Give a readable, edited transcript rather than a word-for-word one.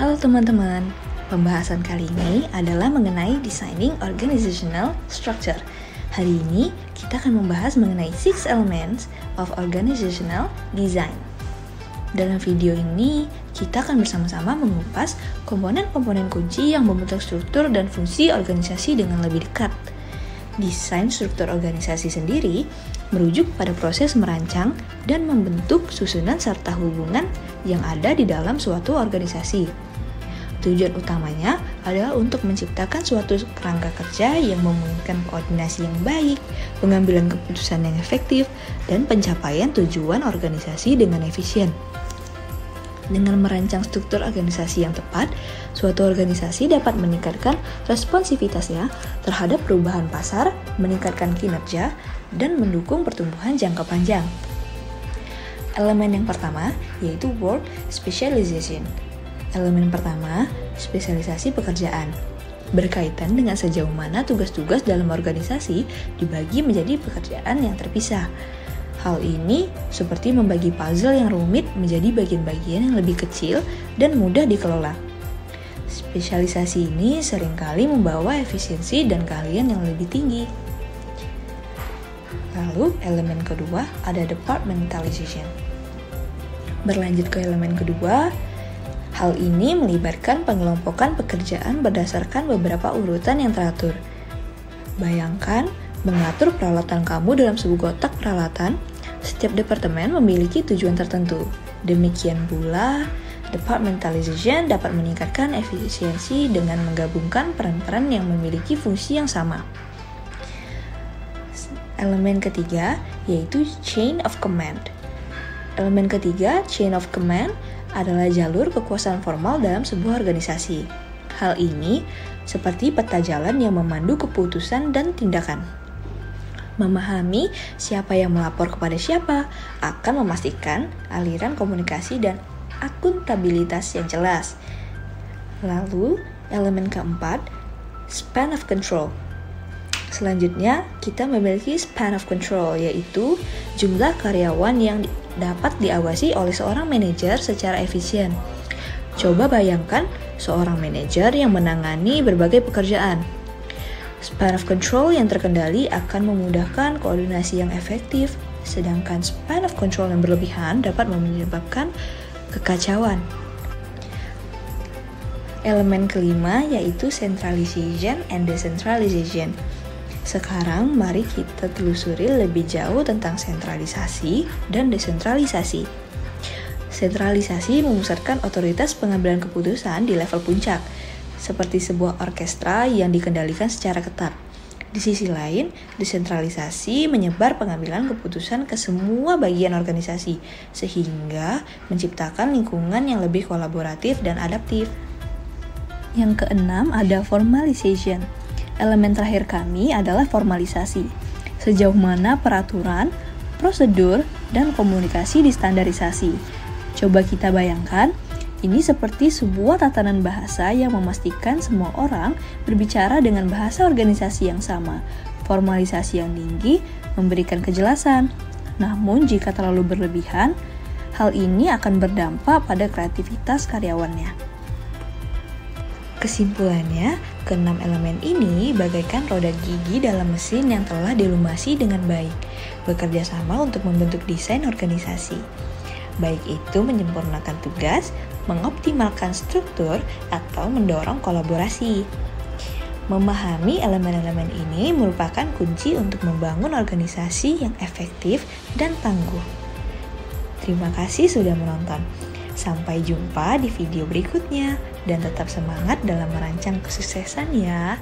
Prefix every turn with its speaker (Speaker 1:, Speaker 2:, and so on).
Speaker 1: Halo teman-teman, pembahasan kali ini adalah mengenai Designing Organizational Structure. Hari ini kita akan membahas mengenai 6 Elements of Organizational Design. Dalam video ini, kita akan bersama-sama mengupas komponen-komponen kunci yang membentuk struktur dan fungsi organisasi dengan lebih dekat. Desain struktur organisasi sendiri merujuk pada proses merancang dan membentuk susunan serta hubungan yang ada di dalam suatu organisasi. Tujuan utamanya adalah untuk menciptakan suatu kerangka kerja yang memungkinkan koordinasi yang baik, pengambilan keputusan yang efektif, dan pencapaian tujuan organisasi dengan efisien. Dengan merancang struktur organisasi yang tepat, suatu organisasi dapat meningkatkan responsivitasnya terhadap perubahan pasar, meningkatkan kinerja, dan mendukung pertumbuhan jangka panjang. Elemen yang pertama yaitu work specialization. Elemen pertama, spesialisasi pekerjaan. Berkaitan dengan sejauh mana tugas-tugas dalam organisasi dibagi menjadi pekerjaan yang terpisah. Hal ini seperti membagi puzzle yang rumit menjadi bagian-bagian yang lebih kecil dan mudah dikelola. Spesialisasi ini seringkali membawa efisiensi dan keahlian yang lebih tinggi. Lalu, elemen kedua ada departmentalization. Berlanjut ke elemen kedua, hal ini melibatkan pengelompokan pekerjaan berdasarkan beberapa urutan yang teratur. Bayangkan mengatur peralatan kamu dalam sebuah kotak peralatan. Setiap departemen memiliki tujuan tertentu. Demikian pula, departmentalization dapat meningkatkan efisiensi dengan menggabungkan peran-peran yang memiliki fungsi yang sama. Elemen ketiga yaitu chain of command. Elemen ketiga, chain of command, adalah jalur kekuasaan formal dalam sebuah organisasi. Hal ini seperti peta jalan yang memandu keputusan dan tindakan. Memahami siapa yang melapor kepada siapa akan memastikan aliran komunikasi dan akuntabilitas yang jelas. Lalu, elemen keempat, span of control. Selanjutnya, kita memiliki span of control, yaitu jumlah karyawan yang dapat diawasi oleh seorang manajer secara efisien. Coba bayangkan seorang manajer yang menangani berbagai pekerjaan. Span of control yang terkendali akan memudahkan koordinasi yang efektif, sedangkan span of control yang berlebihan dapat menyebabkan kekacauan. Elemen kelima yaitu centralization and decentralization. Sekarang mari kita telusuri lebih jauh tentang sentralisasi dan desentralisasi. Sentralisasi memusatkan otoritas pengambilan keputusan di level puncak, seperti sebuah orkestra yang dikendalikan secara ketat. Di sisi lain, desentralisasi menyebar pengambilan keputusan ke semua bagian organisasi, sehingga menciptakan lingkungan yang lebih kolaboratif dan adaptif. Yang keenam ada formalization. Elemen terakhir kami adalah formalisasi. Sejauh mana peraturan, prosedur, dan komunikasi distandarisasi. Coba kita bayangkan, ini seperti sebuah tatanan bahasa yang memastikan semua orang berbicara dengan bahasa organisasi yang sama. Formalisasi yang tinggi memberikan kejelasan. Namun jika terlalu berlebihan, hal ini akan berdampak pada kreativitas karyawannya. Kesimpulannya, keenam elemen ini bagaikan roda gigi dalam mesin yang telah dilumasi dengan baik, bekerja sama untuk membentuk desain organisasi. Baik itu menyempurnakan tugas, mengoptimalkan struktur, atau mendorong kolaborasi. Memahami elemen-elemen ini merupakan kunci untuk membangun organisasi yang efektif dan tangguh. Terima kasih sudah menonton. Sampai jumpa di video berikutnya, dan tetap semangat dalam merancang kesuksesan ya.